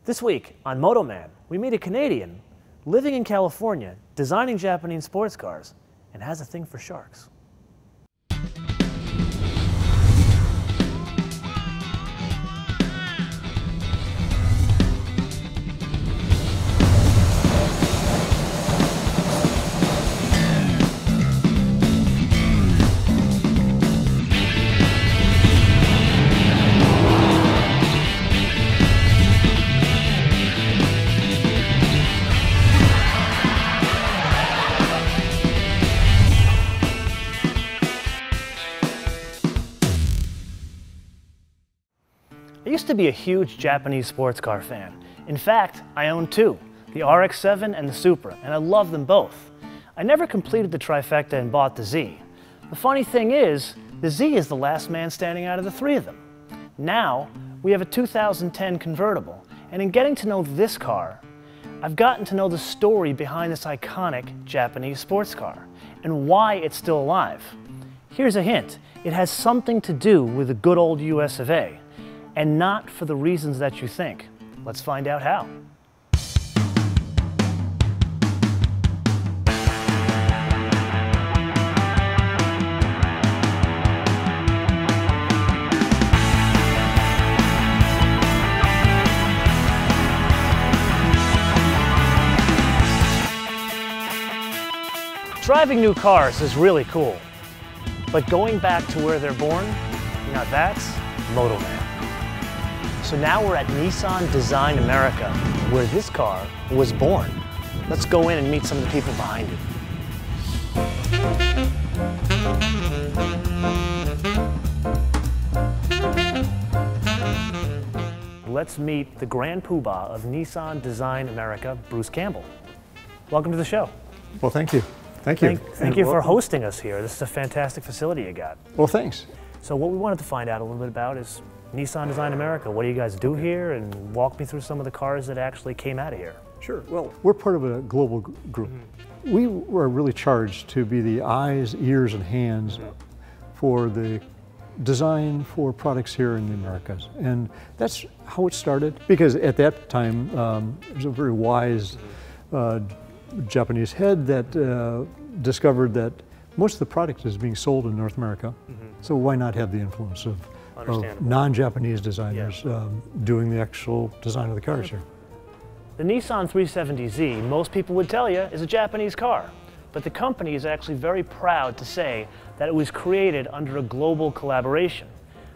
This week on MotoMan, we meet a Canadian living in California, designing Japanese sports cars, and has a thing for sharks. I used to be a huge Japanese sports car fan. In fact, I own two, the RX-7 and the Supra, and I love them both. I never completed the trifecta and bought the Z. The funny thing is, the Z is the last man standing out of the three of them. Now, we have a 2010 convertible, and in getting to know this car, I've gotten to know the story behind this iconic Japanese sports car, and why it's still alive. Here's a hint, it has something to do with the good old US of A. And not for the reasons that you think. Let's find out how. Driving new cars is really cool, but going back to where they're born, now that's MotoMan. So now we're at Nissan Design America, where this car was born. Let's go in and meet some of the people behind it. Let's meet the grand poobah of Nissan Design America, Bruce Campbell. Welcome to the show. Well, thank you. Thank you. Thank you for hosting us here. This is a fantastic facility you got. Well, thanks. So what we wanted to find out a little bit about is Nissan Design America. What do you guys do here? And walk me through some of the cars that actually came out of here. Sure. Well, we're part of a global group. Mm-hmm. We were really charged to be the eyes, ears, and hands for the design for products here in the Americas. And that's how it started. Because at that time, there was a very wise Japanese head that discovered that most of the product is being sold in North America. Mm-hmm. So why not have the influence of non-Japanese designers doing the actual design of the cars here. The Nissan 370Z, most people would tell you, is a Japanese car, but the company is actually very proud to say that it was created under a global collaboration.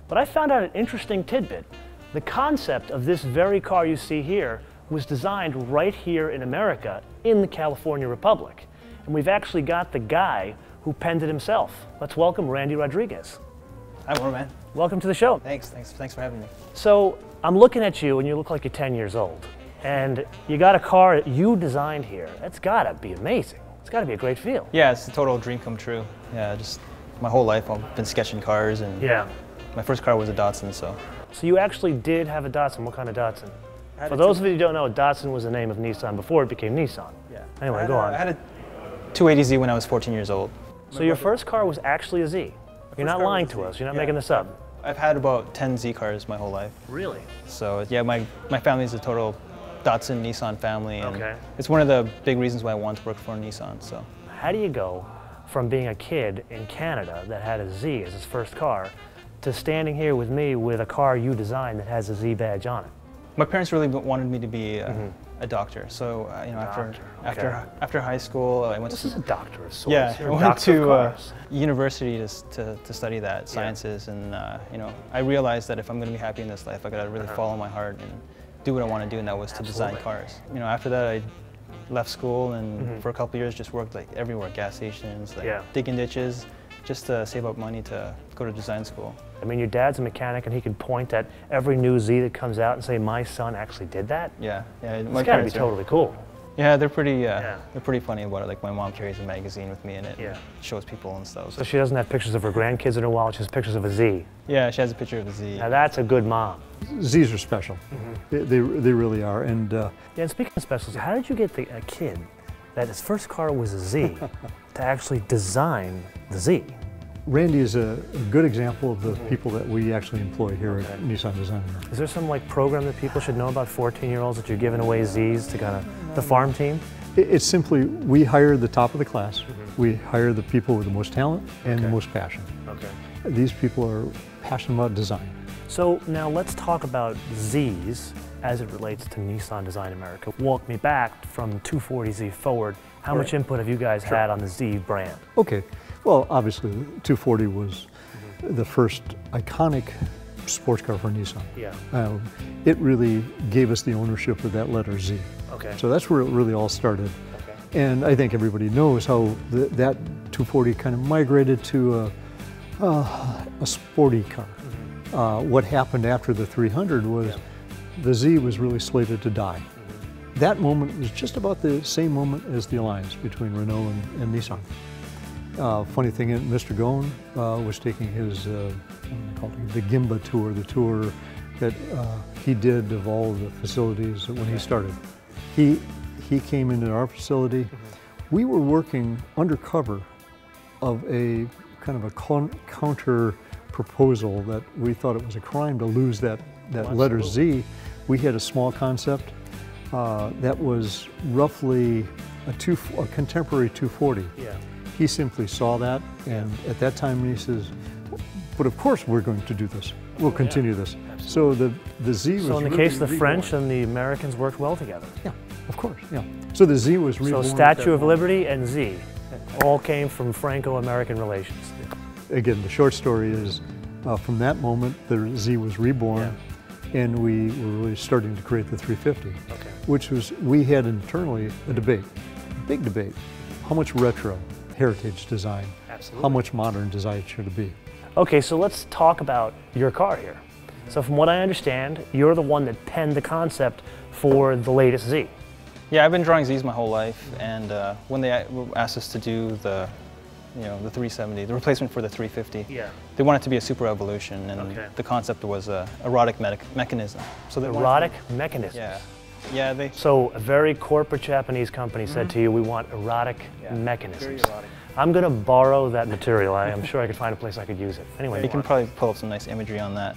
But I found out an interesting tidbit. The concept of this very car you see here was designed right here in America, in the California Republic. And we've actually got the guy who penned it himself. Let's welcome Randy Rodriguez. Hi, MotoMan. Welcome to the show. Thanks for having me. So I'm looking at you and you look like you're 10 years old. And you got a car that you designed here. That's gotta be amazing. It's gotta be a great feel. Yeah, it's a total dream come true. Yeah, just my whole life I've been sketching cars, and my first car was a Datsun, so. So you actually did have a Datsun. What kind of Datsun? For those of you who don't know, Datsun was the name of Nissan before it became Nissan. Yeah. Anyway, go on. I had a 280Z when I was 14 years old. So your first car was actually a Z? You're not lying to us. You're not making this up. I've had about 10 Z cars my whole life. Really? So yeah, my family is a total Datsun Nissan family, and it's one of the big reasons why I wanted to work for Nissan. So how do you go from being a kid in Canada that had a Z as his first car to standing here with me with a car you designed that has a Z badge on it? My parents really wanted me to be a doctor. So you know, after high school, I went to a doctor of sorts. Yeah, I went to university to study that sciences, and you know, I realized that if I'm going to be happy in this life, I got to really follow my heart and do what I want to do, and that was to design cars. You know, after that, I left school and for a couple of years just worked like everywhere, gas stations, like digging ditches, just to save up money to go to design school. I mean, your dad's a mechanic and he can point at every new Z that comes out and say, my son actually did that? Yeah. It's gotta be totally cool. Yeah, they're pretty funny about it. Like my mom carries a magazine with me in it. Yeah. Shows people and stuff. So she doesn't have pictures of her grandkids in her wallet, she has pictures of a Z. Yeah, she has a picture of a Z. Now that's a good mom. Zs are special. They really are. And yeah, and speaking of specials, how did you get a kid that his first car was a Z to actually design the Z? Randy is a good example of the people that we actually employ here at Nissan Design America. Is there some like program that people should know about 14-year-olds that you're giving away Zs to kind of the farm team? It's simply, we hire the top of the class. We hire the people with the most talent and the most passion. Okay. These people are passionate about design. So now let's talk about Zs as it relates to Nissan Design America. Walk me back from 240Z forward. How much input have you guys had on the Z brand? Okay, well, obviously, the 240 was the first iconic sports car for Nissan. Yeah. It really gave us the ownership of that letter Z. Okay. So that's where it really all started. Okay. And I think everybody knows how that 240 kind of migrated to a sporty car. What happened after the 300 was the Z was really slated to die. That moment was just about the same moment as the alliance between Renault and Nissan. Funny thing, Mr. Goen was taking his, the Gimba tour, the tour that he did of all the facilities when he started. He came into our facility. We were working undercover of a kind of a counter proposal that we thought it was a crime to lose that letter Z. We had a small concept that was roughly a contemporary 240. Yeah. He simply saw that, and at that time he says, but of course we're going to do this. We'll continue this. So the Z was So in the really case of the reborn. French and the Americans worked well together. Yeah, of course, yeah. So the Z was reborn. So Statue of Liberty and Z all came from Franco-American relations. Again, the short story is from that moment the Z was reborn, and we were really starting to create the 350, which was, we had internally a debate, a big debate. How much retro, heritage design, how much modern design should it be? Okay, so let's talk about your car here. So from what I understand, you're the one that penned the concept for the latest Z. Yeah, I've been drawing Zs my whole life, and when they asked us to do the 370, the replacement for the 350, they wanted it to be a super evolution, and the concept was a erotic mechanism. So erotic mechanism. Yeah. Yeah, So a very corporate Japanese company said to you, we want erotic mechanisms. Very erotic. I'm going to borrow that material. I'm sure I could find a place I could use it. Anyway, you can probably pull up some nice imagery on that.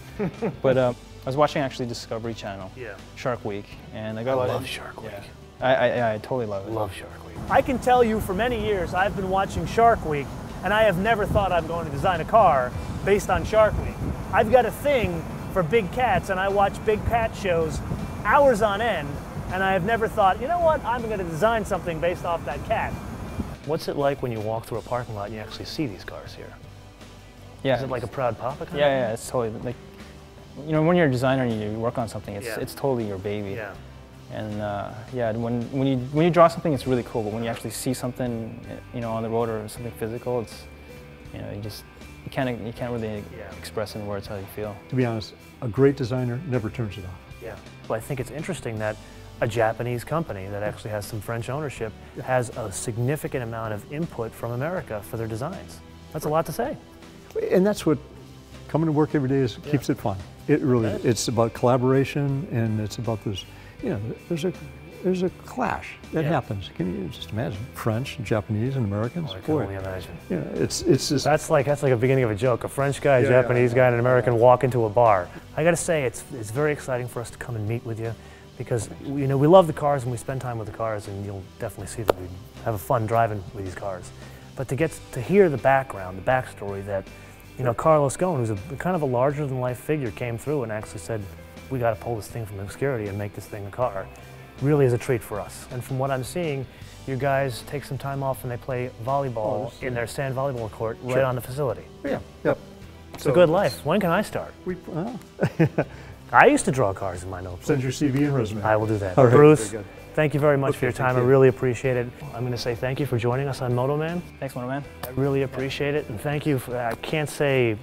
But I was watching actually Discovery Channel, Shark Week, and I got a lot of... I love Shark Week. I totally love it. Love Shark Week. I can tell you for many years I've been watching Shark Week, and I have never thought I'm going to design a car based on Shark Week. I've got a thing for big cats, and I watch big cat shows hours on end, and I have never thought, you know what, I'm going to design something based off that cat. What's it like when you walk through a parking lot and you actually see these cars here? Yeah. Is it like a proud papa kind of Yeah, it's totally, like, when you're a designer and you work on something, it's totally your baby. Yeah. And when you draw something, it's really cool, but when you actually see something, on the road or something physical, it's, you can't really express in words how you feel. To be honest, a great designer never turns it off. Yeah. Well, I think it's interesting that a Japanese company that actually has some French ownership has a significant amount of input from America for their designs. That's a lot to say. And that's what coming to work every day keeps it fun. It really, it's about collaboration, and it's about this, there's a clash that happens. Can you just imagine? French, Japanese, and Americans? Oh, I can only imagine. Yeah, it's just... That's like a beginning of a joke. A French guy, a Japanese guy, and an American walk into a bar. I got to say, it's very exciting for us to come and meet with you, because we love the cars and we spend time with the cars, and you'll definitely see that we have a fun driving with these cars. But to get to hear the background, the backstory that, Carlos Ghosn, who's a kind of a larger-than-life figure, came through and actually said, we got to pull this thing from obscurity and make this thing a car, really is a treat for us. And from what I'm seeing, you guys take some time off and they play volleyball in their sand volleyball court right on the facility. Yeah, yep. It's a good life. When can I start? I used to draw cars in my notebook. Send your CV and resume. I will do that. All right. Bruce, thank you very much for your time. I really appreciate it. I'm going to say thank you for joining us on MotoMan. Thanks, MotoMan. I really appreciate it, and thank you. I can't say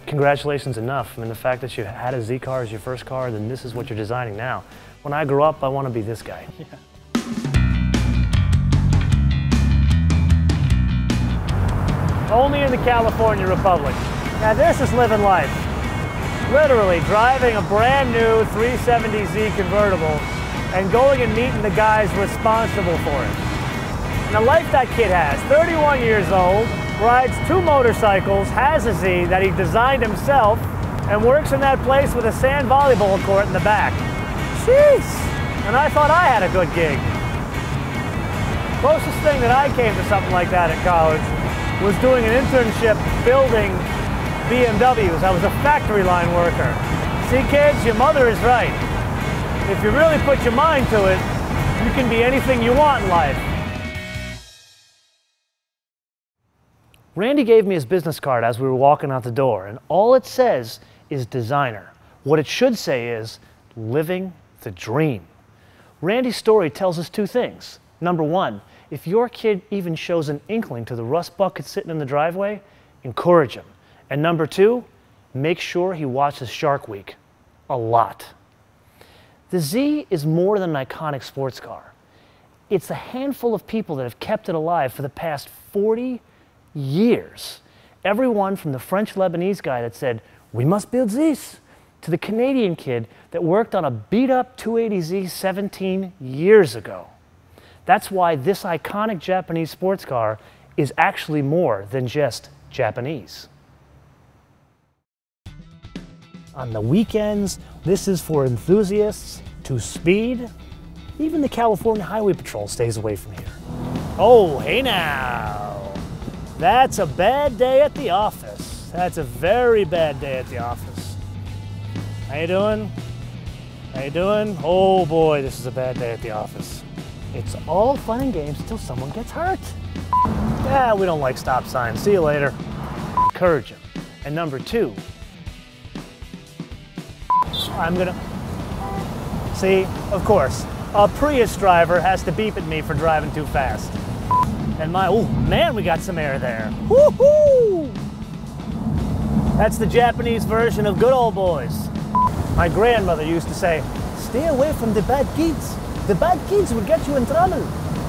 congratulations enough. I mean, the fact that you had a Z car as your first car, then this is what you're designing now. When I grow up, I want to be this guy. Only in the California Republic. Now this is living life. Literally driving a brand new 370Z convertible and going and meeting the guys responsible for it. And the life that kid has, 31 years old, rides 2 motorcycles, has a Z that he designed himself, and works in that place with a sand volleyball court in the back. Jeez! And I thought I had a good gig. Closest thing that I came to something like that at college was doing an internship building BMWs. I was a factory line worker. See, kids, your mother is right. If you really put your mind to it, you can be anything you want in life. Randy gave me his business card as we were walking out the door, and all it says is designer. What it should say is living the dream. Randy's story tells us 2 things. Number 1, if your kid even shows an inkling to the rust bucket sitting in the driveway, encourage him. And number 2, make sure he watches Shark Week. A lot. The Z is more than an iconic sports car. It's a handful of people that have kept it alive for the past 40 years. Everyone from the French-Lebanese guy that said, "We must build this," to the Canadian kid that worked on a beat-up 280Z 17 years ago. That's why this iconic Japanese sports car is actually more than just Japanese. On the weekends, this is for enthusiasts to speed. Even the California Highway Patrol stays away from here. Oh, hey now. That's a bad day at the office. That's a very bad day at the office. How you doing? How you doing? Oh boy, this is a bad day at the office. It's all fun and games until someone gets hurt. Yeah, we don't like stop signs. See you later. Encourage him. And number 2, I'm gonna, see, of course, a Prius driver has to beep at me for driving too fast. And oh man, we got some air there. Woohoo! That's the Japanese version of good old boys. My grandmother used to say, "Stay away from the bad kids. The bad kids will get you in trouble."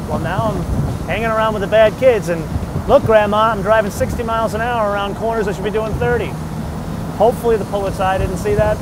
Well, now I'm hanging around with the bad kids, and look, Grandma, I'm driving 60 miles an hour around corners I should be doing 30. Hopefully the public's eye didn't see that.